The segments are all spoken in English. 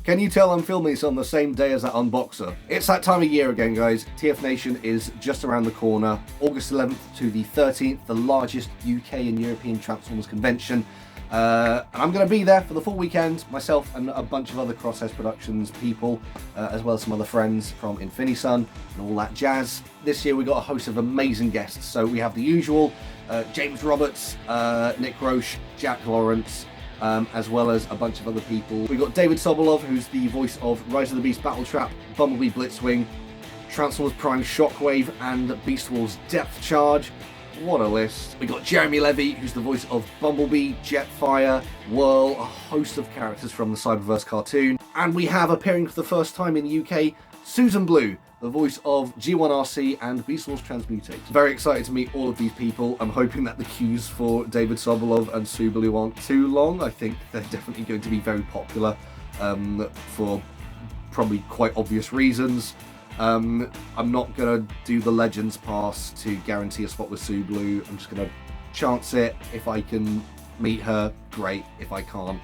Can you tell I'm filming this on the same day as that unboxer? It's that time of year again, guys. TFNation is just around the corner. August 11th to the 13th, the largest UK and European Transformers convention. And I'm going to be there for the full weekend, myself and a bunch of other Crosshairs Productions people, as well as some other friends from InfiniSun and all that jazz. This year we got a host of amazing guests. So we have the usual James Roberts, Nick Roche, Jack Lawrence, as well as a bunch of other people. We've got David Sobolov, who's the voice of Rise of the Beast Battle Trap, Bumblebee Blitzwing, Transformers Prime Shockwave, and Beast Wars Depth Charge. What a list. We got Jeremy Levy, who's the voice of Bumblebee, Jetfire, Whirl, a host of characters from the Cyberverse cartoon. And we have appearing for the first time in the UK, Susan Blue, the voice of G1RC and Beast Wars Transmutate. Very excited to meet all of these people. I'm hoping that the queues for David Sobolov and Sue Blue aren't too long. I think they're definitely going to be very popular for probably quite obvious reasons. I'm not going to do the Legends Pass to guarantee a spot with Sue Blue. I'm just going to chance it. If I can meet her, great. If I can't,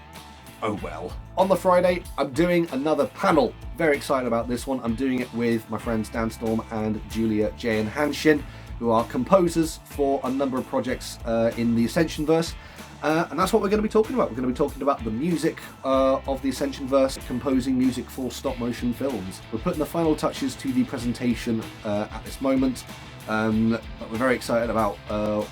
oh well. On the Friday, I'm doing another panel. Very excited about this one. I'm doing it with my friends Dan Storm and Julia J. Hanshin, who are composers for a number of projects in the Ascensionverse. And that's what we're going to be talking about. We're going to be talking about the music of the Ascensionverse, composing music for stop motion films. We're putting the final touches to the presentation at this moment, but we're very excited about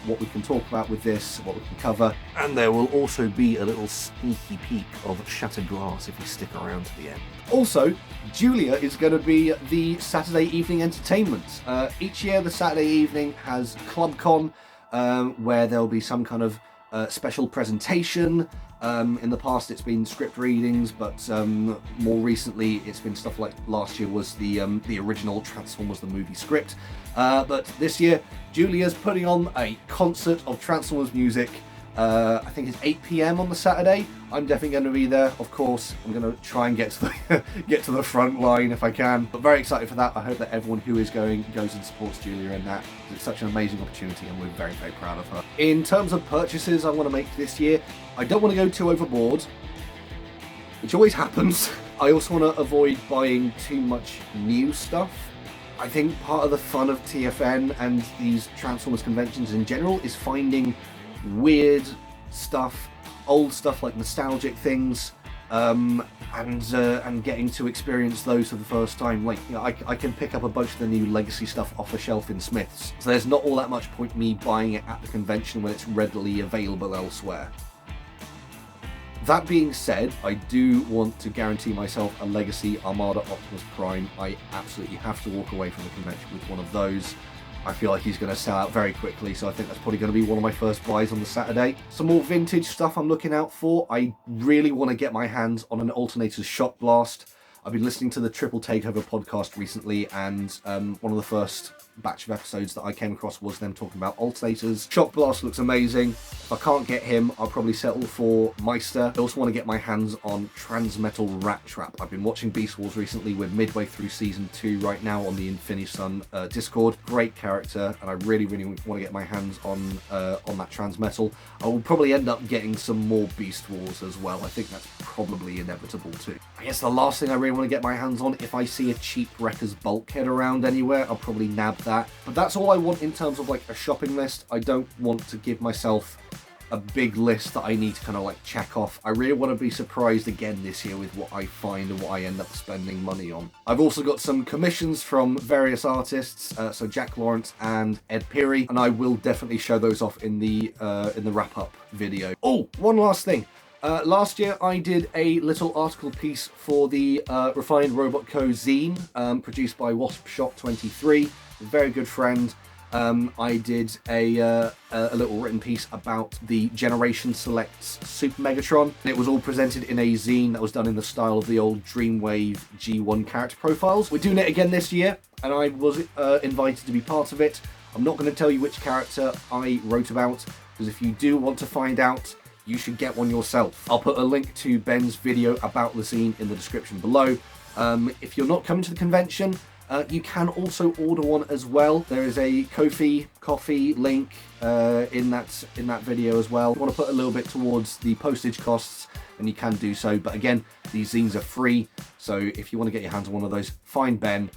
what we can talk about with this, what we can cover. And there will also be a little sneaky peek of shattered glass if you stick around to the end. Also, Julia is going to be the Saturday evening entertainment. Each year the Saturday evening has ClubCon, where there'll be some kind of special presentation. In the past it's been script readings, but more recently it's been stuff like last year was the original Transformers the movie script. But this year Julia's putting on a concert of Transformers music. I think it's 8 PM on the Saturday. I'm definitely going to be there, of course. I'm going to try and get to the get to the front line if I can. But very excited for that. I hope that everyone who is going goes and supports Julia in that. It's such an amazing opportunity and we're very, very proud of her. In terms of purchases I want to make this year, I don't want to go too overboard, which always happens. I also want to avoid buying too much new stuff. I think part of the fun of TFN and these Transformers conventions in general is finding weird stuff, old stuff like nostalgic things, and getting to experience those for the first time. Like, you know, I can pick up a bunch of the new legacy stuff off the shelf in Smith's, so there's not all that much point me buying it at the convention when it's readily available elsewhere. That being said, I do want to guarantee myself a Legacy Armada Optimus Prime. I absolutely have to walk away from the convention with one of those. I feel like he's going to sell out very quickly, so I think that's probably going to be one of my first buys on the Saturday. Some more vintage stuff I'm looking out for. I really want to get my hands on an Alternator's Shock Blast. I've been listening to the Triple Takeover podcast recently, and one of the first batch of episodes that I came across was them talking about alternators. Shock Blast looks amazing. If I can't get him, I'll probably settle for Meister. I also want to get my hands on Transmetal Rat Trap. I've been watching Beast Wars recently. We're midway through season 2 right now on the InfiniSun Discord. Great character, and I really, really want to get my hands on that Transmetal. I will probably end up getting some more Beast Wars as well. I think that's probably inevitable too. I guess the last thing I really want to get my hands on, if I see a cheap Wreckers bulkhead around anywhere, I'll probably nab that. But that's all I want in terms of like a shopping list. I don't want to give myself a big list that I need to kind of like check off. I really want to be surprised again this year with what I find and what I end up spending money on. I've also got some commissions from various artists, so Jack Lawrence and Ed Peary, and I will definitely show those off in the wrap-up video. Oh, one last thing. Last year I did a little article piece for the Refined Robot Co. zine, produced by Wasp Shop 23, a very good friend. I did a little written piece about the Generation Selects Super Megatron. It was all presented in a zine that was done in the style of the old Dreamwave G1 character profiles. We're doing it again this year, and I was invited to be part of it. I'm not going to tell you which character I wrote about, because if you do want to find out, you should get one yourself. I'll put a link to Ben's video about the zine in the description below. If you're not coming to the convention, you can also order one as well. There is a Ko-fi coffee link in that video as well. I want to put a little bit towards the postage costs then you can do so. But again, these zines are free, so if you want to get your hands on one of those, find Ben,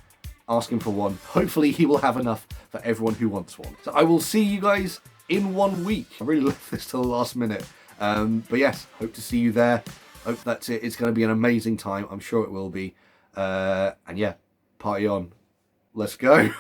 ask him for one. Hopefully he will have enough for everyone who wants one. So I will see you guys in 1 week. I really left this till the last minute. But yes, hope to see you there. Hope that's it. It's going to be an amazing time. I'm sure it will be. And yeah, party on. Let's go.